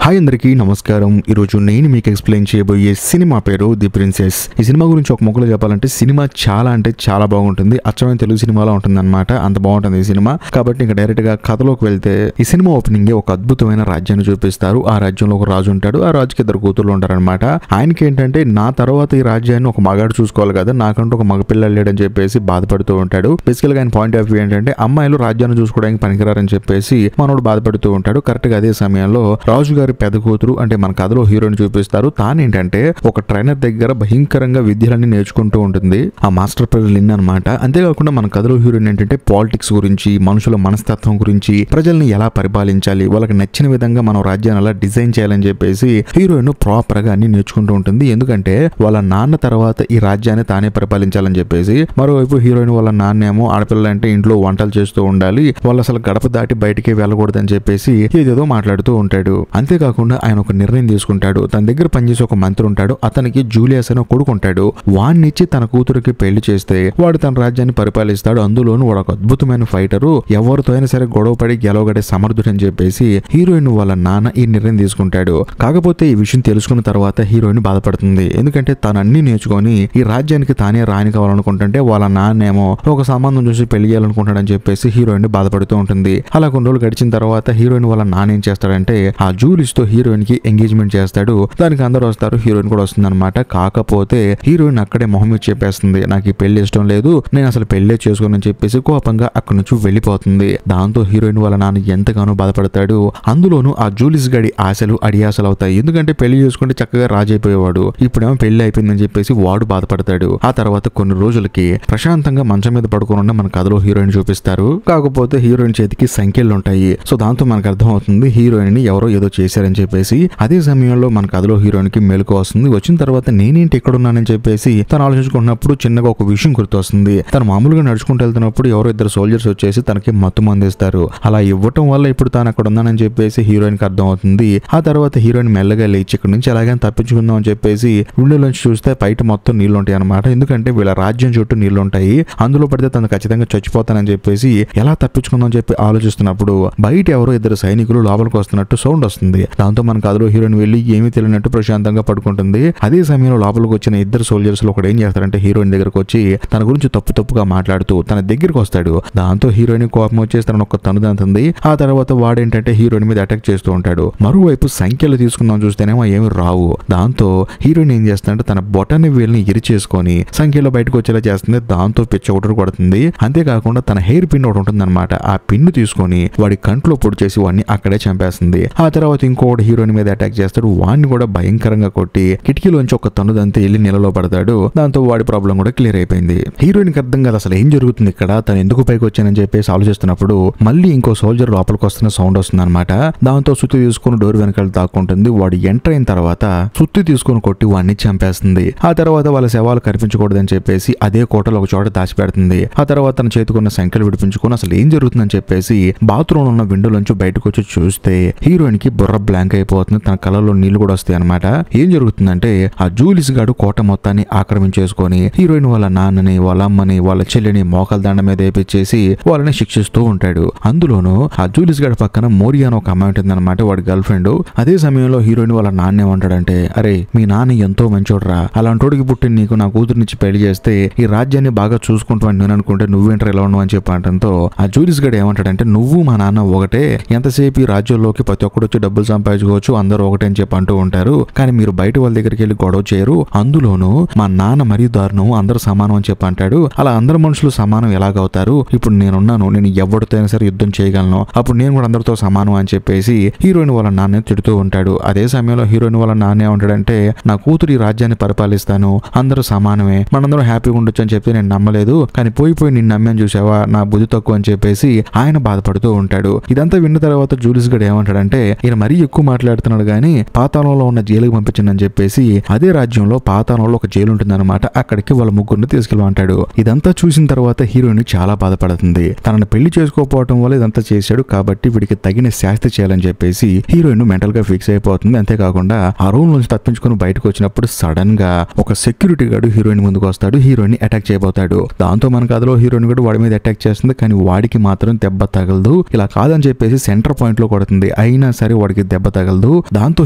Hi అందరికీ నమస్కారం. ఈరోజు నేను మీకు ఎక్స్ప్లెయిన్ చేయబోయే సినిమా పేరు ది ప్రిన్సెస్. ఈ సినిమా గురించి ఒక ముక్కలో చెప్పాలంటే సినిమా చాలా అంటే చాలా బాగుంటుంది. అచ్చమైన తెలుగు సినిమాలో ఉంటుంది అనమాట. అంత బాగుంటుంది ఈ సినిమా. కాబట్టి ఇంకా డైరెక్ట్ గా కథలోకి వెళ్తే ఈ సినిమా ఓపెనింగ్ ఒక అద్భుతమైన రాజ్యాన్ని చూపిస్తారు. ఆ రాజ్యంలో ఒక రాజు ఉంటాడు. ఆ రాజుకి ఇద్దరు కూతుర్లు ఉంటారనమాట. ఆయనకి ఏంటంటే నా తర్వాత ఈ రాజ్యాన్ని ఒక మగాడు చూసుకోవాలి కదా, నాకంటూ ఒక మగపిల్లలు లేడని చెప్పేసి బాధపడుతూ ఉంటాడు. బేసికల్ గా ఆయన పాయింట్ ఆఫ్ వ్యూ ఏంటంటే అమ్మాయిలు రాజ్యాన్ని చూసుకోవడానికి పనికిరారని చెప్పేసి మనోడు బాధపడుతూ ఉంటాడు. కరెక్ట్ గా అదే సమయంలో రాజు గారి పెద్ద కూతురు అంటే మన కథలో హీరోయిన్ చూపిస్తారు. తానేంటంటే ఒక ట్రైనర్ దగ్గర భయంకరంగా విద్యలన్నీ నేర్చుకుంటూ ఉంటుంది. ఆ మాస్టర్ పేరు లిన్ అనమాట. అంతేకాకుండా మన కథలో హీరోయిన్ ఏంటంటే పాలిటిక్స్ గురించి, మనుషుల మనస్తత్వం గురించి, ప్రజల్ని ఎలా పరిపాలించాలి, వాళ్ళకి నచ్చిన విధంగా మనం రాజ్యాన్ని ఎలా డిజైన్ చేయాలని చెప్పేసి హీరోయిన్ ప్రాపర్ గా అన్ని నేర్చుకుంటూ ఉంటుంది. ఎందుకంటే వాళ్ళ నాన్న తర్వాత ఈ రాజ్యాన్ని తానే పరిపాలించాలని చెప్పేసి. మరోవైపు హీరోయిన్ వాళ్ళ నాన్నేమో ఆడపిల్ల అంటే ఇంట్లో వంటలు చేస్తూ ఉండాలి, వాళ్ళు అసలు గడప దాటి బయటికి వెళ్ళకూడదని చెప్పేసి ఏదేదో మాట్లాడుతూ ఉంటాడు. అంతేకాకుండా ఆయన ఒక నిర్ణయం తీసుకుంటాడు. తన దగ్గర పనిచేసే ఒక మంత్రి ఉంటాడు. అతనికి జూలియస్ అని కొడుకు ఉంటాడు. వాణ్ణిచ్చి తన కూతురికి పెళ్లి చేస్తే వాడు తన రాజ్యాన్ని పరిపాలిస్తాడు. అందులోనూ వాడు ఒక అద్భుతమైన ఫైటరు, ఎవరితో అయినా సరే గొడవపడి గెలవగడే సమర్థుడు అని చెప్పేసి హీరోయిన్ వాళ్ళ నాన్న ఈ నిర్ణయం తీసుకుంటాడు. కాకపోతే ఈ విషయం తెలుసుకున్న తర్వాత హీరోయిన్ బాధపడుతుంది. ఎందుకంటే తను అన్ని నేర్చుకొని ఈ రాజ్యానికి తానే రాణి కావాలనుకుంటుంటే వాళ్ళ నాన్నేమో ఒక సంబంధం చూసి పెళ్లి చేయాలనుకుంటాడని చెప్పేసి హీరోయిన్ బాధపడుతూ ఉంటుంది. అలా కొన్ని రోజులు గడిచిన తర్వాత హీరోయిన్ వాళ్ళ నాన్న ఏం చేస్తాడంటే ఆ జూలిస్ తో హీరోయిన్ కి ఎంగేజ్మెంట్ చేస్తాడు. దానికి అందరూ వస్తారు, హీరోయిన్ కూడా వస్తుంది అనమాట. కాకపోతే హీరోయిన్ అక్కడే మొహం ఇచ్చి చెప్పేస్తుంది, నాకు ఈ పెళ్లి ఇష్టం లేదు, నేను అసలు పెళ్లే చేసుకోనని చెప్పేసి కోపంగా అక్కడి నుంచి వెళ్ళిపోతుంది. దాంతో హీరోయిన్ వాళ్ళ నాన్న ఎంతగానో బాధపడతాడు. అందులోనూ ఆ జూలిస్ గడి ఆశలు అడియాసలు అవుతాయి. ఎందుకంటే పెళ్లి చేసుకుంటే చక్కగా రాజైపోయేవాడు, ఇప్పుడేమో పెళ్లి అయిపోయిందని చెప్పేసి వాడు బాధపడతాడు. ఆ తర్వాత కొన్ని రోజులకి ప్రశాంతంగా మంచం మీద పడుకుని ఉన్న మన కథలో హీరోయిన్ చూపిస్తారు. కాకపోతే హీరోయిన్ చేతికి సంఖ్యలు ఉంటాయి. సో దాంతో మనకు అర్థం అవుతుంది హీరోయిన్ ని ఎవరో ఏదో చేశారని చెప్పేసి. అదే సమయంలో మన కథలో హీరోయిన్ కి మెలకు వస్తుంది. వచ్చిన తర్వాత నేనేంటి ఇక్కడ ఉన్నానని చెప్పేసి తను ఆలోచించుకున్నప్పుడు చిన్నగా ఒక విషయం గుర్తొస్తుంది. తను మామూలుగా నడుచుకుంటూ వెళ్తున్నప్పుడు ఎవరో ఇద్దరు సోల్జర్స్ వచ్చేసి తనకి మత్తు మందిస్తారు. అలా ఇవ్వటం వల్ల ఇప్పుడు తాను అక్కడ ఉన్నానని చెప్పేసి హీరోయిన్ కి అర్థం అవుతుంది. ఆ తర్వాత హీరోయిన్ మెల్లగా లేచి ఇక్కడ నుంచి ఎలాగైనా తప్పించుకుందాం అని చెప్పేసి విండోలోంచి చూస్తే బయట మొత్తం నీళ్లు ఉంటాయి అనమాట. ఎందుకంటే వీళ్ళ రాజ్యం చుట్టూ నీళ్లు ఉంటాయి, అందులో పడితే తను ఖచ్చితంగా చచ్చిపోతానని చెప్పేసి ఎలా తప్పించుకుందాం అని చెప్పి ఆలోచిస్తున్నప్పుడు బయట ఎవరో ఇద్దరు సైనికులు లోపలికి వస్తున్నట్టు సౌండ్ వస్తుంది. దాంతో మన కథలో హీరోయిన్ వెళ్ళి ఏమీ తెలియనట్టు ప్రశాంతంగా పడుకుంటుంది. అదే సమయంలో లోపలికి వచ్చిన ఇద్దరు సోల్జర్స్ లో ఒకడు ఏం చేస్తారంటే హీరోయిన్ దగ్గరకు వచ్చి తన గురించి తప్పుగా మాట్లాడుతూ తన దగ్గరికి వస్తాడు. దాంతో హీరోయిన్ కోపం వచ్చేసి తనను ఒక తనుదంతుంది. ఆ తర్వాత వాడేంటంటే హీరోయిన్ మీద అటాక్ చేస్తూ ఉంటాడు. మరోవైపు సంఖ్యలు తీసుకుందాం చూస్తేనేమో ఏమి రావు. దాంతో హీరోయిన్ ఏం చేస్తుందంటే తన బొటని వేలుని ఇరిచేసుకొని సంఖ్యలో బయటకు వచ్చేలా చేస్తుంది. దాంతో పిచ్చొకటి కొడుతుంది. అంతేకాకుండా తన హెయిర్ పిన్ ఒకటి ఉంటుంది అనమాట. ఆ పిన్ను తీసుకొని వాడి కంట్లో పొడి చేసి వాడిని అక్కడే చంపేస్తుంది. ఆ తర్వాత ఇంకోటి హీరోయిన్ మీద అటాక్ చేస్తాడు. వాడిని కూడా భయంకరంగా కొట్టి కిటికీలోంచి ఒక తన్నుదంతే వెళ్ళి నీళ్ళలో పడతాడు. దాంతో వాడి ప్రాబ్లం కూడా క్లియర్ అయిపోయింది. హీరోయిన్ కి అర్థం కాదు అసలు ఏం జరుగుతుంది ఇక్కడ, తను ఎందుకు పైకి వచ్చానని చెప్పేసి ఆలోచిస్తున్నప్పుడు మళ్ళీ ఇంకో సోల్జర్ లోపలికి వస్తున్న సౌండ్ వస్తుంది అనమాట. దాంతో సుత్తి తీసుకుని డోర్ వెనకాల దాక్కుంటుంది. వాడు ఎంటర్ అయిన తర్వాత సుత్తి తీసుకుని కొట్టి వాడిని చంపేస్తుంది. ఆ తర్వాత వాళ్ళ శవాలు కనిపించకూడదని చెప్పేసి అదే కోటలో ఒక చోట దాచిపెడుతుంది. ఆ తర్వాత తన చేతికున్న సంఖ్యలు విడిపించుకుని అసలు ఏం జరుగుతుందని చెప్పేసి బాత్రూమ్ ఉన్న విండోలోంచి బయటకు వచ్చి చూస్తే హీరోయిన్ కి బుర్ర బ్లాంక్ అయిపోతుంది. తన కళ్ళలో నీళ్లు కూడా వస్తాయి అనమాట. ఏం జరుగుతుందంటే ఆ జూలిస్ గాడు కోట మొత్తాన్ని ఆక్రమించేసుకొని హీరోయిన్ వాళ్ళ నాన్నని, వాళ్ళ అమ్మని, వాళ్ళ చెల్లిని మోకాల దండ మీద వేపించేసి వాళ్ళని శిక్షిస్తూ ఉంటాడు. అందులోనూ ఆ జూలిస్ గాడి పక్కన మోరియా అని ఒక అమ్మాయి ఉంటుంది అనమాట, వాడి గర్ల్ ఫ్రెండ్. అదే సమయంలో హీరోయిన్ వాళ్ళ నాన్న ఏమంటాడంటే, అరే మీ నాన్న ఎంతో మంచోడ్రా, అలాంటోడికి పుట్టి నీకు నా కూతురునిచ్చి పెళ్లి చేస్తే ఈ రాజ్యాన్ని బాగా చూసుకుంటావు నేను అనుకుంటే నువ్వేంటారు ఎలా ఉన్నావు అని చెప్పడంతో ఆ జూలిస్ గాడు ఏమంటాడంటే, నువ్వు మా నాన్న ఒకటే, ఎంతసేపు ఈ రాజ్యంలోకి ప్రతి ఒక్కడు వచ్చి డబ్బులు సంపాదించుకోవచ్చు, అందరూ ఒకటే అని చెప్పి అంటూ ఉంటారు, కానీ మీరు బయట వాళ్ళ దగ్గరికి వెళ్ళి గొడవ చేయరు, అందులోనూ మా నాన్న మరీ దారుణం, అందరూ సమానం అని చెప్పి అంటాడు. అలా అందరు మనుషులు సమానం ఎలాగవుతారు, ఇప్పుడు నేనున్నాను, నేను ఎవరితో అయినా సరే యుద్ధం చేయగలను, అప్పుడు నేను కూడా అందరితో సమానం అని చెప్పేసి హీరోయిన్ వాళ్ళ నాన్న తిడుతూ ఉంటాడు. అదే సమయంలో హీరోయిన్ వాళ్ళ నాన్న ఏమంటాడంటే, నా కూతురు ఈ రాజ్యాన్ని పరిపాలిస్తాను, అందరూ సమానమే, మనందరం హ్యాపీగా ఉండొచ్చు అని చెప్పి నేను నమ్మలేదు, కానీ పోయి నిన్ను నమ్మాను చూసావా, నా బుద్ధి తక్కువ అని చెప్పేసి ఆయన బాధపడుతూ ఉంటాడు. ఇదంతా విన్న తర్వాత జూలిస్ గడు ఏమంటాడంటే, ఈయన మరీ ఎక్కువ మాట్లాడుతున్నాడు గానీ పాతాళంలో ఉన్న జైలుకి పంపించండి చెప్పేసి అదే రాజ్యంలో పాతాళంలో ఒక జైలు ఉంటుందన్నమాట, అక్కడికి వాళ్ళ ముగ్గురిని తీసుకెళ్ళమంటాడు. ఇదంతా చూసిన తర్వాత హీరోయిన్ చాలా బాధపడుతుంది. తనను పెళ్లి చేసుకోకపోవడం వల్ల ఇదంతా చేశాడు కాబట్టి వీడికి తగిన శాస్తి చేయాలని చెప్పేసి హీరోయిన్ మెంటల్ గా ఫిక్స్ అయిపోతుంది. అంతేకాకుండా ఆ రూమ్ నుంచి తప్పించుకుని బయటకు వచ్చినప్పుడు సడన్ గా ఒక సెక్యూరిటీ గార్డు హీరోయిన్ ముందుకు వస్తాడు, హీరోయిన్ అటాక్ చేయబోతాడు. దాంతో మన కథలో హీరోయిన్ కూడా వాడి మీద అటాక్ చేస్తుంది, కానీ వాడికి మాత్రం దెబ్బ తగలదు. ఇలా కాదని చెప్పేసి సెంటర్ పాయింట్ లో కొడుతుంది. అయినా సరే వాడికి దెబ్బ దెబ్బ తగలదు. దాంతో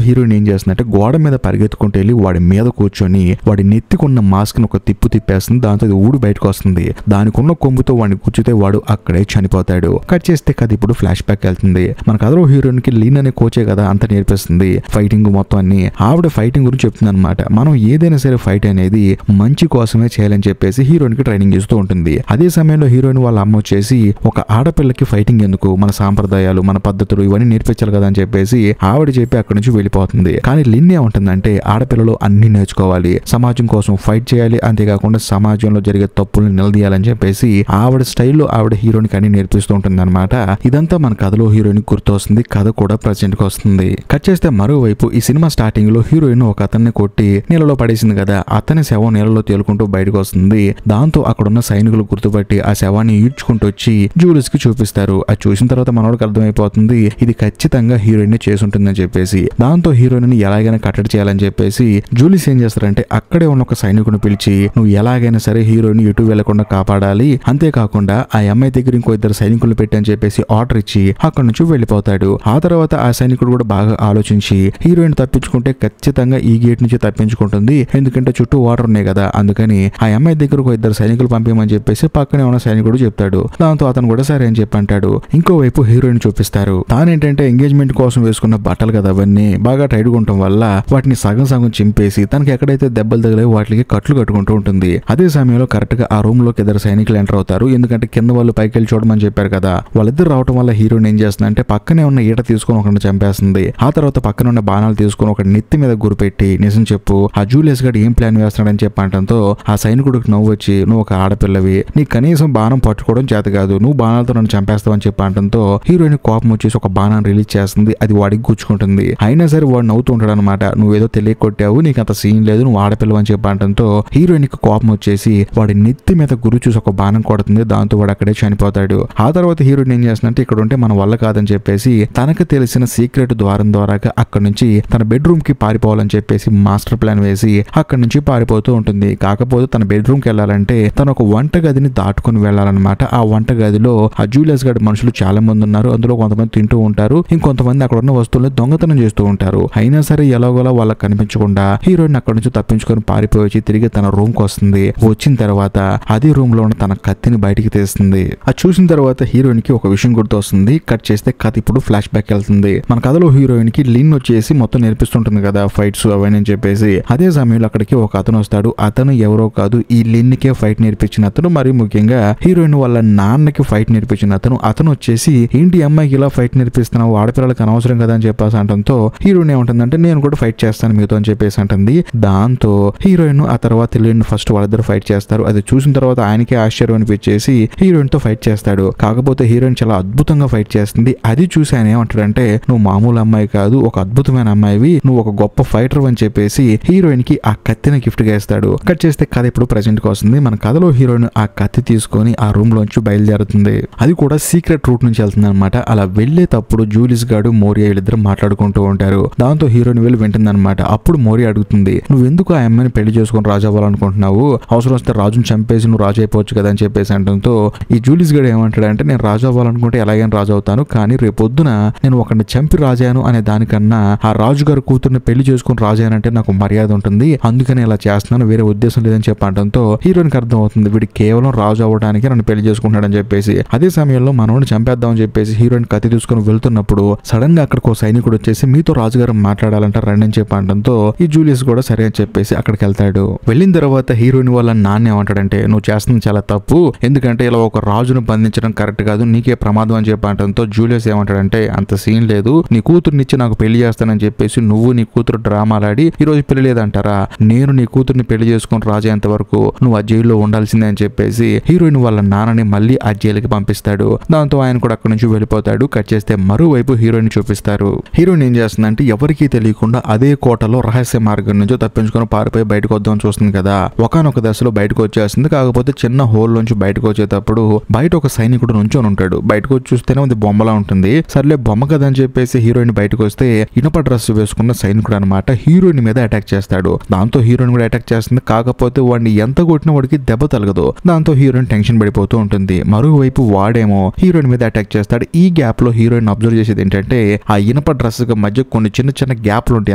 హీరోయిన్ ఏం చేస్తుందంటే గోడ మీద పరిగెత్తుకుంటూ వెళ్ళి వాడి మీద కూర్చొని వాడి నెత్తికున్న మాస్క్ ను ఒక తిప్పు తిప్పేస్తుంది. దాంతో అది ఊడి బయటకు వస్తుంది. దానికున్న కొమ్ముతో వాడిని కూర్చుతే వాడు అక్కడే చనిపోతాడు. కట్ చేస్తే కథ ఇప్పుడు ఫ్లాష్ బ్యాక్ వెళ్తుంది. మన కథలో హీరోయిన్ కి లీన్ అనే కోచే కదా అంత నేర్పిస్తుంది ఫైటింగ్ మొత్తం అన్ని. ఆవిడ ఫైటింగ్ గురించి చెప్తుంది అనమాట. మనం ఏదైనా సరే ఫైట్ అనేది మంచి కోసమే చేయాలని చెప్పేసి హీరోయిన్ కి ట్రైనింగ్ ఇస్తూ ఉంటుంది. అదే సమయంలో హీరోయిన్ వాళ్ళ అమ్మ వచ్చేసి ఒక ఆడపిల్లకి ఫైటింగ్ ఎందుకు, మన సాంప్రదాయాలు మన పద్ధతులు ఇవన్నీ నేర్పించాలి కదా అని చెప్పేసి ఆవిడ చెప్పి అక్కడి నుంచి వెళ్ళిపోతుంది. కానీ లిన్ ఏమంటుందంటే ఆడపిల్లలు అన్ని నేర్చుకోవాలి, సమాజం కోసం ఫైట్ చేయాలి, అంతేకాకుండా సమాజంలో జరిగే తప్పులను నిలదీయాలని చెప్పేసి ఆవిడ స్టైల్లో ఆవిడ హీరోయిన్ కి అన్ని నేర్పిస్తూ ఉంటుంది అనమాట. ఇదంతా మన కథలో హీరోయిన్ గుర్తు వస్తుంది. కథ కూడా ప్రెజెంట్ కి వస్తుంది. కట్ చేస్తే మరోవైపు ఈ సినిమా స్టార్టింగ్ లో హీరోయిన్ ఒక అతన్ని కొట్టి నీళ్ళలో పడేసింది కదా, అతని శవం నీళ్ళలో తేలుకుంటూ బయటకు వస్తుంది. దాంతో అక్కడున్న సైనికులు గుర్తుపట్టి ఆ శవాన్ని ఈడ్చుకుంటూ వచ్చి జూలియస్ కి చూపిస్తారు. అది చూసిన తర్వాత మనోడికి అర్థమైపోతుంది ఇది ఖచ్చితంగా హీరోయిన్ చేసుంటుందని చెప్పేసి. దాంతో హీరోయిన్ ని ఎలాగైనా కట్టడి చేయాలని చెప్పేసి జూలియస్ ఏం చేస్తారంటే అక్కడే ఉన్న ఒక సైనికుని పిలిచి నువ్వు ఎలాగైనా సరే హీరోయిన్ ఎటు వెళ్లకుండా కాపాడాలి, అంతేకాకుండా ఆ అమ్మాయి దగ్గర ఇంకో ఇద్దరు సైనికులు పెట్టని చెప్పేసి ఆర్డర్ ఇచ్చి అక్కడి నుంచి వెళ్ళిపోతాడు. ఆ తర్వాత ఆ సైనికుడు కూడా బాగా ఆలోచించి హీరోయిన్ తప్పించుకుంటే ఖచ్చితంగా ఈ గేట్ నుంచి తప్పించుకుంటుంది, ఎందుకంటే చుట్టూ వాటర్ ఉన్నాయి కదా, అందుకని ఆ అమ్మాయి దగ్గర ఒక ఇద్దరు సైనికులు పంపించమని చెప్పేసి పక్కనే ఉన్న సైనికుడు చెప్తాడు. దాంతో అతను కూడా సరే అని చెప్పి అంటాడు. ఇంకోవైపు హీరోయిన్ చూపిస్తారు. తానేంటంటే ఎంగేజ్మెంట్ కోసం వేసుకున్న బట్టలు కదా అవన్నీ బాగా టైట్ గా ఉండటం వల్ల వాటిని సగం సగం చింపేసి తనకి ఎక్కడైతే దెబ్బలు తగిలే వాటికి కట్లు కట్టుకుంటూ ఉంటుంది. అదే సమయంలో కరెక్ట్ గా ఆ రూమ్ లోకి ఇద్దరు సైనికులు ఎంటర్ అవుతారు. ఎందుకంటే కింద వాళ్ళు పైకి వెళ్ళి చూడమని చెప్పారు కదా. వాళ్ళిద్దరు రావడం వల్ల హీరోయిన్ ఏం చేస్తుందంటే పక్కనే ఉన్న ఈట తీసుకుని ఒకరిని చంపేస్తుంది. ఆ తర్వాత పక్కన ఉన్న బాణాలు తీసుకుని ఒక నెత్తి మీద గురిపెట్టి నిజం చెప్పు ఆ జూలియస్ గడ్ ఏం ప్లాన్ వేస్తున్నాడని చెప్పంటంతో ఆ సైనికుడికి నవ్వు వచ్చి నువ్వు ఒక ఆడపిల్లవి, నీకు కనీసం బాణం పట్టుకోవడం చేత కాదు, నువ్వు బాణాలతో నన్ను చంపేస్తావు అని చెప్పంటంతో హీరోయిన్ కోపం వచ్చేసి ఒక బాణాన్ని రిలీజ్ చేస్తుంది. అది వాడికి గుచ్చుకుంటుంది. అయినా సరే వాడు నవ్వుతూ ఉంటాడు అనమాట. నువ్వేదో తెలియ కొట్టావు, నీకు అంత సీన్ లేదు, నువ్వు ఆడపిల్లవు అని చెప్పంటంతో హీరోయిన్ కి కోపం వచ్చేసి వాడి నెత్తి మీద గురి చూసి ఒక బాణం కొడుతుంది. దాంతో వాడు అక్కడే చనిపోతాడు. ఆ తర్వాత హీరోయిన్ ఏం చేస్తుందంటే ఇక్కడ ఉంటే మన వల్ల కాదని చెప్పేసి తనకు తెలిసిన సీక్రెట్ ద్వారం ద్వారా అక్కడ నుంచి తన బెడ్రూమ్ కి పారిపోవాలని చెప్పేసి మాస్టర్ ప్లాన్ వేసి అక్కడి నుంచి పారిపోతూ ఉంటుంది. కాకపోతే తన బెడ్రూమ్ కి వెళ్ళాలంటే తన ఒక వంట గదిని దాటుకుని వెళ్ళాలన్నమాట. ఆ వంట గదిలో ఆ జూలియస్ గడ్ మనుషులు చాలా మంది ఉన్నారు. అందులో కొంతమంది తింటూ ఉంటారు, ఇంకొంతమంది అక్కడ ఉన్న వస్తువులను దొంగతనం చేస్తూ ఉంటారు. అయినా సరే ఎలాగోలా వాళ్ళకి కనిపించకుండా హీరోయిన్ అక్కడ నుంచి తప్పించుకొని పారిపోయి వచ్చి తిరిగి తన రూమ్ కి వస్తుంది. వచ్చిన తర్వాత అదే రూమ్ లో ఉన్న తన కత్తిని బయటికి తీస్తుంది. అది చూసిన తర్వాత హీరోయిన్ కి ఒక విషయం గుర్తొస్తుంది. కట్ చేస్తే కథ ఇప్పుడు ఫ్లాష్ బ్యాక్ వెళ్తుంది. మన కథలో హీరోయిన్ కి లిన్ వచ్చేసి మొత్తం నేర్పిస్తుంటుంది కదా ఫైట్స్ అవన్నీ అని చెప్పేసి. అదే సమయంలో అక్కడికి ఒక అతను వస్తాడు. అతను ఎవరో కాదు, ఈ లిన్ కే ఫైట్ నేర్పించిన అతను, మరి ముఖ్యంగా హీరోయిన్ వాళ్ళ నాన్నకి ఫైట్ నేర్పించిన అతను. అతను వచ్చేసి ఏంటి అమ్మాయికి ఇలా ఫైట్ నేర్పిస్తున్నావు, ఆడపిల్లలకి అనవసరం కదా అని చెప్పేసి అంటంతో హీరోయిన్ ఏమంటుందంటే నేను కూడా ఫైట్ చేస్తాను మీతో అని చెప్పేసి అంటుంది. దాంతో హీరోయిన్ ఆ తర్వాత లిన్ ఫస్ట్ వాళ్ళిద్దరు ఫైట్ చేస్తారు. అది చూసిన తర్వాత ఆయనకే ఆశ్చర్యం అనిపించేసి హీరోయిన్ తో ఫైట్ చేస్తాడు. కాకపోతే హీరోయిన్ చాలా అద్భుతంగా ఫైట్ చేస్తుంది. అది చూసి ఆయన ఏమంటాడంటే నువ్వు మామూలు అమ్మాయి కాదు, ఒక అద్భుతమైన అమ్మాయివి, నువ్వు ఒక గొప్ప ఫైటర్ అని చెప్పేసి హీరోయిన్ కి ఆ కత్తిని గిఫ్ట్ గా ఇస్తాడు. కట్ చేస్తే కథ ఇప్పుడు ప్రెజెంట్ కి వస్తుంది. మన కథలో హీరోయిన్ ఆ కత్తి తీసుకొని ఆ రూమ్ లోంచి బయలుదేరుతుంది. అది కూడా సీక్రెట్ రూట్ నుంచి వెళ్తుంది అనమాట. అలా వెళ్లేటప్పుడు జూలియస్ గాడు మోరియా వీళ్ళిద్దరు మాట్లాడుకుంటూ ఉంటారు. దాంతో హీరోయిన్ వెళ్ళి వింటుంది అనమాట. అప్పుడు మోరియా అడుగుతుంది నువ్వు ఎందుకు ఆ అమ్మాయిని పెళ్లి చేసుకుని రాజు అవ్వాలనుకుంటున్నావు, అవసరం వస్తే రాజుని చంపేసి నువ్వు రాజు అయిపోవచ్చు కదా అని చెప్పేసి అంటంతో ఈ జూలియస్ గాడు ఏమంటాడంటే నేను రాజు అవ్వాలనుకుంటే ఎలాగైనా రాజు అవుతాను, కానీ రేపొద్దున నేను ఒకరిని చంపి రాజాను అనే దానికన్నా ఆ రాజుగారు కూతుర్ని పెళ్లి చేసుకుని రాజానంటే నాకు మర్యాద ఉంటుంది, అందుకని ఇలా చేస్తున్నాను, వేరే ఉద్దేశం లేదని చెప్పంటంతో హీరోయిన్ కి అర్థం అవుతుంది వీడు కేవలం రాజు అవ్వడానికి నన్ను పెళ్లి చేసుకుంటాడని చెప్పేసి. అదే సమయంలో మనోడిని చంపేద్దామని చెప్పేసి హీరోయిన్ కత్తి తీసుకుని వెళ్తున్నప్పుడు సడన్ గా అక్కడికి ఒక సైనికుడు వచ్చేసి మీతో రాజుగారు మాట్లాడాలంట రండి అని చెప్పంటంతో ఈ జూలియస్ కూడా సరే అని చెప్పేసి అక్కడికి వెళ్తాడు. వెళ్ళిన తర్వాత హీరోయిన్ వాళ్ళ నాన్న ఏమంటాడంటే నువ్వు చేస్తుంది చాలా తప్పు, ఎందుకంటే ఇలా ఒక రాజును బంధించడం కరెక్ట్ కాదు, నీకే ప్రమాదం అని చెప్పంటంతో జూలియస్ ఏమంటాడంటే అంత సీన్ లేదు, నీ కూతుర్నిచ్చి నాకు పెళ్లి చేస్తానని చెప్పేసి నువ్వు నీ కూతురు డ్రామాలాడి ఈ రోజు పెళ్లి లేదంటారా, నేను నీ కూతుర్ని పెళ్లి చేసుకుని రాజేంత వరకు నువ్వు ఆ జైల్లో ఉండాల్సిందే అని చెప్పేసి హీరోయిన్ వాళ్ళ నాన్నని మళ్ళీ ఆ జైలుకి పంపిస్తాడు. దాంతో ఆయన కూడా అక్కడి నుంచి వెళ్ళిపోతాడు. కట్ చేస్తే మరోవైపు హీరోయిన్ చూపిస్తారు. హీరోయిన్ ఏం చేస్తుందంటే ఎవరికీ తెలియకుండా అదే కోటలో రహస్య మార్గం నుంచి తప్పించుకొని పారిపోయి బయటకు వద్దామని చూస్తుంది కదా. ఒకనొక దశలో బయటకు వచ్చేస్తుంది. కాకపోతే చిన్న హోల్ నుంచి బయటకు వచ్చేటప్పుడు బయట ఒక సైనికుడు నుంచొని ఉంటాడు. బయటకు వచ్చి చూస్తేనే అది బొమ్మలా ఉంటుంది. సర్లే బొమ్మ కదా అని చెప్పేసి హీరోయిన్ బయటకు వస్తే ఇనుప డ్రెస్ వేసుకున్న సైనికుడు అనమాట హీరోయిన్ మీద అటాక్ చేస్తాడు. దాంతో హీరోయిన్ కూడా అటాక్ చేస్తుంది. కాకపోతే వాడిని ఎంత కొట్టిన వాడికి దెబ్బ తలగదు. దాంతో హీరోయిన్ టెన్షన్ పడిపోతూ ఉంటుంది. మరోవైపు వాడేమో హీరోయిన్ మీద అటాక్ చేస్తాడు. ఈ గ్యాప్ లో హీరోయిన్ అబ్జర్వ్ చేసేది ఏంటంటే ఆ ఇనప డ్రెస్ మధ్య కొన్ని చిన్న చిన్న గ్యాప్లు ఉంటాయి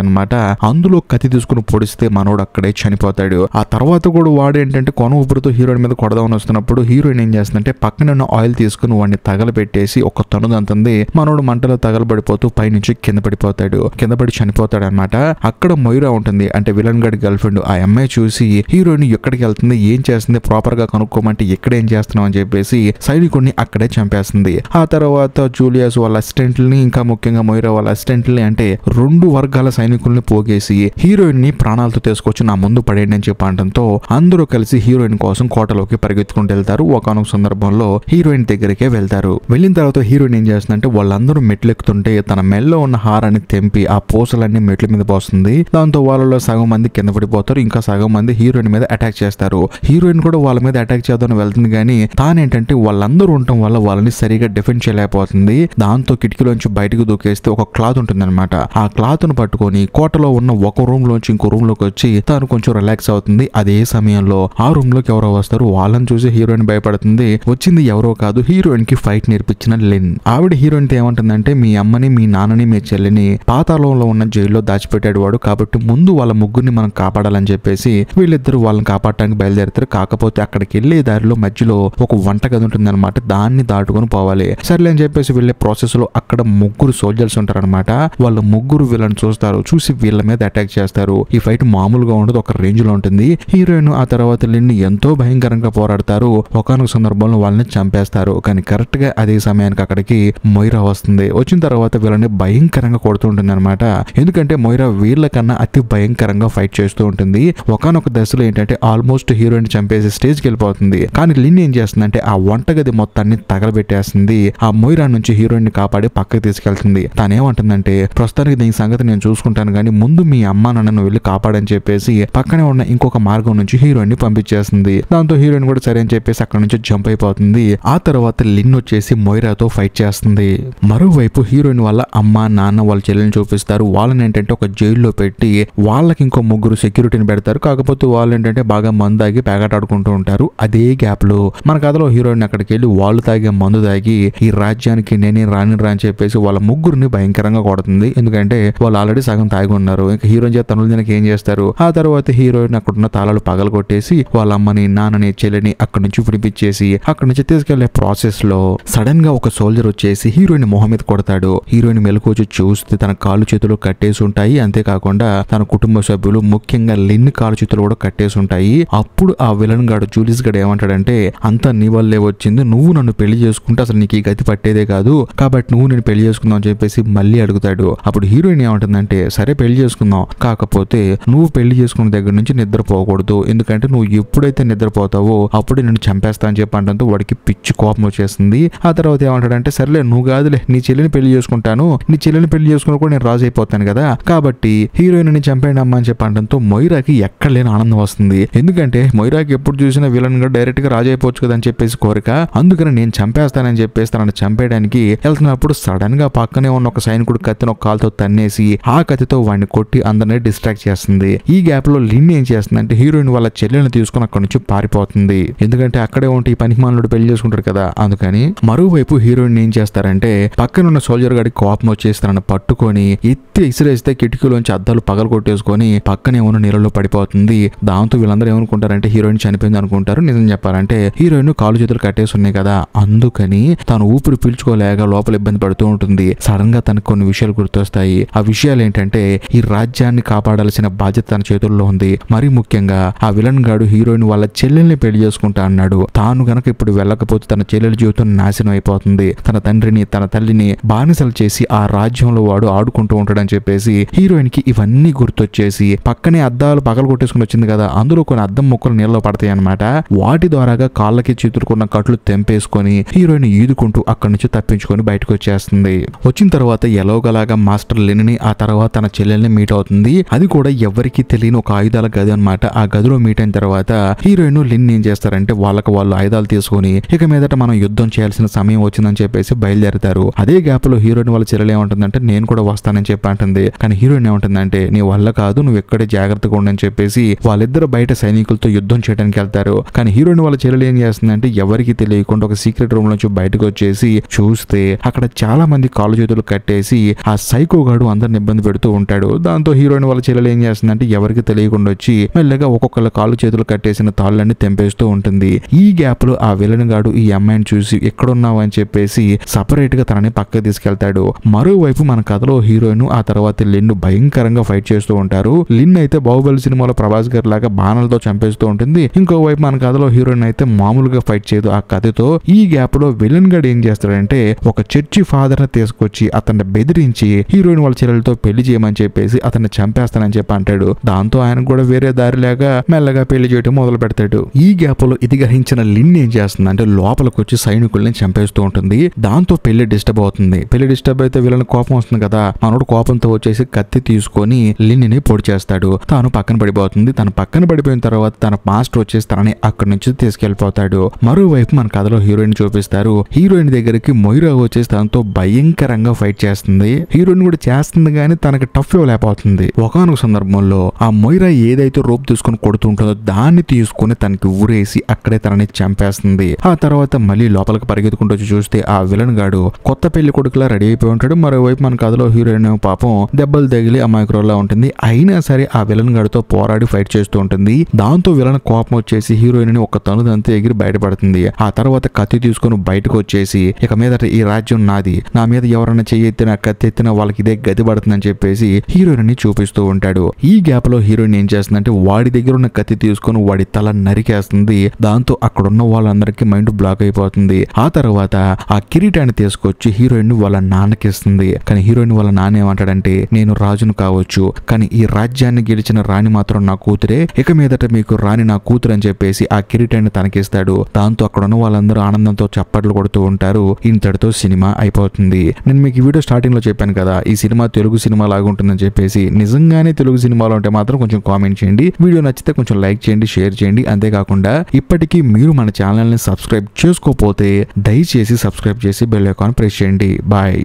అనమాట. అందులో కత్తి తీసుకుని పొడిస్తే మనోడు అక్కడే చనిపోతాడు. ఆ తర్వాత కూడా వాడు ఏంటంటే కొన ఊపిరితో హీరోయిన్ మీద కొడదామని వస్తున్నప్పుడు హీరోయిన్ ఏం చేస్తుందంటే పక్కన ఉన్న ఆయిల్ తీసుకుని వాడిని తగలబెట్టేసి ఒక తనుదంతుంది. మనోడు మంటలో తగలబడిపోతూ పైనుంచి కింద పడిపోతాడు. కింద పడి చనిపోతాడు అనమాట. అక్కడ మొయిరా ఉంటుంది, అంటే విలన్ గడి గర్ల్ ఫ్రెండ్. ఆ అమ్మాయి చూసి హీరోయిన్ ఎక్కడికి వెళ్తుంది, ఏం చేస్తుంది, ప్రాపర్ గా కనుక్కోమంటే ఎక్కడ ఏం చేస్తున్నావు అని చెప్పేసి సైనికుడిని అక్కడే చంపేస్తుంది. ఆ తర్వాత జూలియస్ వాళ్ళ అసిస్టెంట్లని, ఇంకా ముఖ్యంగా మొయిరా వాళ్ళ అసిస్టెంట్లని, అంటే 2 వర్గాల సైనికుల్ని పోగేసి హీరోయిన్ ని ప్రాణాలతో తీసుకొచ్చి నా ముందు పడేయండి అని చెప్పడంతో అందరూ కలిసి హీరోయిన్ కోసం కోటలోకి పరిగెత్తుకుంటూ వెళ్తారు. ఒకనొక సందర్భంలో హీరోయిన్ దగ్గరికే వెళ్తారు. వెళ్ళిన తర్వాత హీరోయిన్ ఏం చేస్తుందంటే వాళ్ళందరూ మెట్లు ఎక్కుతుంటే తన మెల్లో ఉన్న హారాన్ని తెంపి ఆ పూసలన్నీ మెట్ల మీద పోస్తుంది. దాంతో వాళ్ళలో సగం మంది కింద పడిపోతారు, ఇంకా సగం మంది హీరోయిన్ మీద అటాక్ చేస్తారు. హీరోయిన్ కూడా వాళ్ళ మీద అటాక్ చేద్దామని వెళ్తుంది, కానీ తానేంటంటే వాళ్ళందరూ ఉండటం వల్ల వాళ్ళని సరిగా డిఫెండ్ చేయలేకపోతుంది. దాంతో కిటికీలోంచి బయటకు దూకేస్తే ఒక క్లాత్ ఉంటుంది అనమాట. ఆ క్లాత్ ను పట్టుకొని కోటలో ఉన్న ఒక రూమ్ లోంచి ఇంకో రూమ్ లోకి వచ్చి తాను కొంచెం రిలాక్స్ అవుతుంది. అదే సమయంలో ఆ రూమ్ లోకి ఎవరో వస్తారు. వాళ్ళని చూసి హీరోయిన్ భయపడుతుంది. వచ్చింది ఎవరో కాదు, హీరోయిన్ కి ఫైట్ నేర్పించిన లిన్. ఆవిడ హీరోయిన్ తో ఏమంటుందంటే మీ అమ్మని, మీ నాన్నని, మీ చెల్లిని పాతాళంలో ఉన్న జైల్లో దాచిపెట్టాడు వాడు, కాబట్టి ముందు వాళ్ళ ముగ్గురిని మనం కాపాడాలని చెప్పేసి వీళ్ళిద్దరు వాళ్ళని కాపాడటానికి బయలుదేరుతారు. కాకపోతే అక్కడికి వెళ్లే దారిలో మధ్యలో ఒక వంటగది ఉంటుంది అనమాట. దాన్ని దాటుకొని పోవాలి. సర్లే అని చెప్పేసి వెళ్లే ప్రాసెస్ లో అక్కడ 3 సోల్జర్స్ ఉంటారనమాట. వాళ్ళు 3 వీళ్ళని చూస్తారు. చూసి వీళ్ళ మీద అటాక్ చేస్తారు. ఈ ఫైట్ మామూలుగా ఉండదు, ఒక రేంజ్ లో ఉంటుంది. హీరోయిన్ ఆ తర్వాత లిన్ ఎంతో భయంకరంగా పోరాడతారు. ఒకనొక సందర్భంలో వాళ్ళని చంపేస్తారు. కానీ కరెక్ట్ గా అదే సమయానికి అక్కడికి మొయిరా వస్తుంది. వచ్చిన తర్వాత వీళ్ళని భయంకరంగా కొడుతుంటుంది అనమాట. ఎందుకంటే మొయిరా వీళ్ళకన్నా అతి భయంకరంగా ఫైట్ చేస్తూ ఉంటుంది. ఒకనొక దశలో ఏంటంటే ఆల్మోస్ట్ హీరోయిన్ చంపేసి స్టేజ్కి వెళ్ళిపోతుంది. కానీ లిన్ ఏం చేస్తుందంటే ఆ వంటగది మొత్తాన్ని తగలబెట్టేస్తుంది. ఆ మొయిరా నుంచి హీరోయిన్ ని కాపాడి పక్కకి తీసుకెళ్తుంది. తానేమంటుందంటే ప్రస్తుతానికి దీని సంగతి నేను చూసుకుంటాను, కానీ ముందు మీ అమ్మ నన్ను వెళ్ళి కాపాడని చెప్పేసి పక్కనే ఉన్న ఇంకొక మార్గం నుంచి హీరోయిన్ ని పంపించేస్తుంది. దాంతో హీరోయిన్ కూడా సరే అని చెప్పేసి అక్కడ నుంచి జంప్ అయిపోతుంది. ఆ తర్వాత లిన్ వచ్చేసి మొయిరాతో ఫైట్ చేస్తుంది. మరోవైపు హీరోయిన్ వాళ్ళ అమ్మ, నాన్న, వాళ్ళ చెల్లెని చూపిస్తారు. వాళ్ళని ఏంటంటే ఒక జైల్లో పెట్టి వాళ్ళకి ఇంకో 3 సెక్యూరిటీని పెడతారు. కాకపోతే వాళ్ళు ఏంటంటే బాగా మందు తాగి పేకాటాడుకుంటూ ఉంటారు. అదే గ్యాప్ లో మన కథలో హీరోయిన్ అక్కడికి వెళ్ళి వాళ్ళు తాగే మందు తాగి ఈ రాజ్యానికి నేనే రాని రా అని చెప్పేసి వాళ్ళ 3 భయంకరంగా కొడుతుంది. ఎందుకంటే వాళ్ళు ఆల్రెడీ సగం తాగి ఉన్నారు. ఇంకా హీరోయిన్ చేత తనులు దీనికి ఏం చేస్తారు. ఆ తర్వాత హీరోయిన్ అక్కడున్న తాళాలు పగలు కొట్టేసి వాళ్ళ అమ్మని, నాన్నని, చెల్లిని అక్కడి నుంచి విడిపించేసి అక్కడి నుంచి తీసుకెళ్లే ప్రాసెస్ లో సడన్ గా ఒక సోల్జర్ వచ్చేసి హీరోయిన్ మొహం మీద కొడతాడు. హీరోయిన్ మెలకువచ్చి చూస్తే తన కాళ్ళు చేతులు కట్టేసి ఉంటాయి. అంతేకాకుండా తన కుటుంబ సభ్యులు, ముఖ్యంగా లిన్ కాళ్ళు చేతులు కూడా కట్టేసి ఉంటాయి. అప్పుడు ఆ విలన్ గాడు జూలియస్ గడు ఏమంటాడంటే అంతా నీ వల్లే వచ్చింది, నువ్వు నన్ను పెళ్లి చేసుకుంటే అసలు నీకు ఈ గతి పట్టేదే కాదు, కాబట్టి నువ్వు నేను పెళ్లి చేసుకుందాం అని చెప్పేసి మళ్ళీ అడుగుతాడు. అప్పుడు హీరోయిన్ ఏమంటుందంటే సరే పెళ్లి చేసుకుందాం, కాకపోతే నువ్వు పెళ్లి చేసుకున్న దగ్గర నుంచి నిద్రపోకూడదు, ఎందుకంటే నువ్వు ఎప్పుడైతే నిద్రపోతావో అప్పుడే నేను చంపేస్తా అని చెప్పి అంటంతో వాడికి పిచ్చి కోపం వచ్చేస్తుంది. ఆ తర్వాత ఏమంటాడంటే సర్లే నువ్వు కాదులే నీ చెల్లిని పెళ్లి చేసుకుంటాను, నీ చెల్లిని పెళ్లి చేసుకుని కూడా నేను రాజు అయిపోతాను కదా, కాబట్టి హీరోయిన్ ని చంపేయండి అమ్మా అని చెప్పి అంటంతో మొయిరాకి ఎక్కడ లేని ఆనందం వస్తుంది. ఎందుకంటే మొయిరాకి ఎప్పుడు చూసినా విలన్ గా డైరెక్ట్ గా రాజు అయిపోవచ్చు కదా అని చెప్పేసి కోరిక. అందుకని నేను చంపేస్తానని చెప్పేసి తనని చంపేయడానికి వెళ్తున్నప్పుడు సడన్ గా పక్కనే ఉన్న ఒక సైనికుడు కత్తిని ఒక కాలుతో తన్నేసి ఆ కత్తితో వాడిని కొట్టి అందరినీ డిస్ట్రాక్ట్ చేస్తుంది. ఈ గ్యాప్ లో లిన్ ఏం చేస్తుందంటే హీరోయిన్ వాళ్ళ చెల్లెల్ని తీసుకుని అక్కడి నుంచి పారిపోతుంది. ఎందుకంటే అక్కడే ఉంటే ఈ పనికిమాలినుడు పెళ్లి చేసుకుంటారు కదా అందుకని. మరోవైపు హీరోయిన్ ఏం చేస్తారంటే పక్కనున్న సోల్జర్ గాడికి కోపం వచ్చేసి తనని పట్టుకొని ఎత్తి ఇసిరేస్తే కిటికీలోంచి అద్దాలు పగలు కొట్టేసుకొని పక్కనే ఉన్న నీళ్ళలో పడిపోతుంది. దాంతో వీళ్ళందరూ ఏమనుకుంటారంటే హీరోయిన్ చనిపోయింది అనుకుంటారు. నిజం చెప్పాలంటే హీరోయిన్ కాలు చేతులు కట్టేసి ఉన్నాయి కదా, అందుకని తను ఊపిరి పీల్చుకోలేక లోపల ఇబ్బంది పడుతూ ఉంటుంది. సడన్ గా తనకు కొన్ని విషయాలు గుర్తొస్తాయి. ఆ విషయాలు ఏంటంటే ఈ రాజ్యాన్ని కాపాడాల్సిన బాధ్యత తన చేతుల్లో ఉంది. మరి ముఖ్యంగా ఆ విలన్ గాడు హీరోయిన్ వాళ్ళ చెల్లెల్ని పెళ్లి చేసుకుంటా అన్నాడు. తాను గనక ఇప్పుడు వెళ్ళకపోతే తన చెల్లెల జీవితం నాశనం అయిపోతుంది. తన తండ్రిని, తన తల్లిని బానిసలు చేసి ఆ రాజ్యంలో వాడు ఆడుకుంటూ ఉంటాడని చెప్పేసి హీరోయిన్ కి ఇవన్నీ గుర్తొచ్చేసి పక్కనే అద్దాలు పగలు కొట్టేసుకుని వచ్చింది కదా, అందులో కొన్ని అద్దం ముక్కలు నీళ్ళలో పడతాయి అనమాట. వాటి ద్వారాగా కాళ్ళకి చేతురుకున్న కట్లు తెంపేసుకొని హీరోయిన్ ఈదుకుంటూ అక్కడి నుంచి తప్పించుకొని బయటకు వచ్చేస్తుంది. వచ్చిన తర్వాత ఎలాగలాగా మాస్టర్ లిన్ ని ఆ తర్వాత తన చెల్లెల్ని మీట్ అవుతుంది. అది కూడా ఎవరికి తెలియని ఒక ఆయుధాల గది అనమాట. ఆ గదిలో మీట్ అయిన తర్వాత హీరోయిన్ లిన్ ఏం చేస్తారంటే వాళ్ళకి వాళ్ళు ఆయుధాలు తీసుకుని ఇక మీదట మనం యుద్ధం చేయాల్సిన సమయం వచ్చిందని చెప్పేసి బయలుదేరుతారు. అదే గ్యాప్ లో హీరోయిన్ వాళ్ళ చెల్లెలు ఏమంటుందంటే నేను కూడా వస్తానని చెప్పి అంటుంది. కానీ హీరోయిన్ ఏమంటుందంటే నీ వల్ల కాదు, నువ్వు ఎక్కడే జాగ్రత్తగా ఉండని చెప్పేసి వాళ్ళిద్దరు బయట సైనికులతో యుద్ధం చేయడానికి వెళ్తారు. కానీ హీరోయిన్ వాళ్ళ చెల్లెలు ఏం చేస్తుందంటే ఎవరికి తెలియకుండా ఒక సీక్రెట్ రూమ్ నుంచి బయటకు వచ్చేసి చూస్తే అక్కడ చాలా మంది కాళ్ళు చేతులు కట్టి కట్టేసి ఆ సైకో గాడు అందరిని ఇబ్బంది పెడుతూ ఉంటాడు. దాంతో హీరోయిన్ వాళ్ళ చెల్లెలు ఏం చేస్తుందంటే ఎవరికి తెలియకుండా వచ్చి మెల్లగా ఒక్కొక్కళ్ళ కాళ్ళు చేతులు కట్టేసిన తాళ్ళన్ని తెంపేస్తూ ఉంటుంది. ఈ గ్యాప్ లో ఆ విలన్ గాడు ఈ అమ్మాయిని చూసి ఎక్కడున్నావు అని చెప్పేసి సపరేట్ గా తనని పక్కకి తీసుకెళ్తాడు. మరోవైపు మన కథలో హీరోయిన్ ఆ తర్వాత లిన్ భయంకరంగా ఫైట్ చేస్తూ ఉంటారు. లిన్ అయితే బాహుబలి సినిమాలో ప్రభాస్ గారి లాగా బాణాలతో చంపేస్తూ ఉంటుంది. ఇంకోవైపు మన కథలో హీరోయిన్ అయితే మామూలుగా ఫైట్ చేయదు ఆ కథతో. ఈ గ్యాప్ లో విలన్ గాడు ఏం చేస్తాడంటే ఒక చర్చి ఫాదర్ ని తీసుకొచ్చి అతన్ని బెదిరించి హీరోయిన్ వాళ్ళ చెల్లెలతో పెళ్లి చేయమని చెప్పేసి అతన్ని చంపేస్తానని చెప్పి అంటాడు. దాంతో ఆయన కూడా వేరే దారిలాగా మెల్లగా పెళ్లి చేయడం మొదలు పెడతాడు. ఈ గ్యాప్ లో ఇది గ్రహించిన లిన్ ఏం చేస్తుందంటే లోపలికి వచ్చి సైనికుల్ని చంపేస్తూ ఉంటుంది. దాంతో పెళ్లి డిస్టర్బ్ అవుతుంది. పెళ్లి డిస్టర్బ్ అయితే వీళ్ళని కోపం వస్తుంది కదా, మనోడు కోపంతో వచ్చేసి కత్తి తీసుకొని లిన్ ని పొడి చేస్తాడు. తాను పక్కన పడిపోతుంది. తను పక్కన పడిపోయిన తర్వాత తన మాస్టర్ వచ్చేసి తనని అక్కడి నుంచి తీసుకెళ్లిపోతాడు. మరోవైపు మన కథలో హీరోయిన్ చూపిస్తారు. హీరోయిన్ దగ్గరికి మొయిరా వచ్చేసి తనతో భయంకరంగా ఫైట్ చేస్తుంది. హీరోయిన్ కూడా చేస్తుంది కానీ తనకి టఫ్ ఇవ్వలేకపోతుంది. ఒకానొక సందర్భంలో ఆ మొయిరా ఏదైతే రోప్ తీసుకుని కొడుతుంటుందో దాన్ని తీసుకుని తనకి ఊరేసి అక్కడే తనని చంపేస్తుంది. ఆ తర్వాత మళ్ళీ లోపలికి పరిగెత్తుకుంటూ వచ్చి చూస్తే ఆ విలన్ గాడు కొత్త పెళ్లి కొడుకులా రెడీ అయిపోయి ఉంటాడు. మరోవైపు మన కథలో హీరోయిన్ పాపం దెబ్బలు తగిలి అమాయకురాల్లా ఉంటుంది. అయినా సరే ఆ విలన్ గాడితో పోరాడి ఫైట్ చేస్తూ ఉంటుంది. దాంతో విలన్ కోపం వచ్చేసి హీరోయిన్ ని ఒక తనుదంతా ఎగిరి బయటపడుతుంది. ఆ తర్వాత కత్తి తీసుకుని బయటకు వచ్చేసి ఇక మీదట ఈ రాజ్యం నాది, నా మీద ఎవరైనా చెయ్యెత్తినా కత్తి ఎత్తినా వాళ్ళకి ఇదే గతి పడుతుందని చెప్పేసి హీరోయిన్ ని చూపిస్తూ ఉంటాడు. ఈ గ్యాప్ లో హీరోయిన్ ఏం చేస్తుందంటే వాడి దగ్గర ఉన్న కత్తి తీసుకుని వాడి తల నరికేస్తుంది. దాంతో అక్కడ ఉన్న వాళ్ళందరికీ మైండ్ బ్లాక్ అయిపోతుంది. ఆ తర్వాత ఆ కిరీటాన్ని తీసుకొచ్చి హీరోయిన్ వాళ్ళ నాన్నకిస్తుంది. కానీ హీరోయిన్ వాళ్ళ నాన్న ఏమంటాడంటే నేను రాజును కావచ్చు కానీ ఈ రాజ్యాన్ని గెలిచిన రాణి మాత్రం నా కూతురే, ఇక మీదట మీకు రాణి నా కూతురు అని చెప్పేసి ఆ కిరీటాన్ని తనకిస్తాడు. దాంతో అక్కడ ఉన్న వాళ్ళందరూ ఆనందంతో చప్పట్లు కొడుతూ ఉంటారు. ఇంతటితో సినిమా అయిపోతుంది. నేను మీకు ఈ వీడియో స్టార్టింగ్ లో చెప్పాను కదా ఈ సినిమా తెలుగు సినిమా లాగా ఉంటుందని చెప్పేసి. నిజంగానే తెలుగు సినిమాలో ఉంటే మాత్రం కొంచెం కామెంట్ చేయండి. వీడియో నచ్చితే కొంచెం లైక్ చేయండి, షేర్ చేయండి. అంతేకాకుండా ఇప్పటికీ మీరు మన ఛానల్ ని సబ్స్క్రైబ్ చేసుకోకపోతే దయచేసి సబ్స్క్రైబ్ చేసి బెల్ ఐకాన్ ప్రెస్ చేయండి. బాయ్.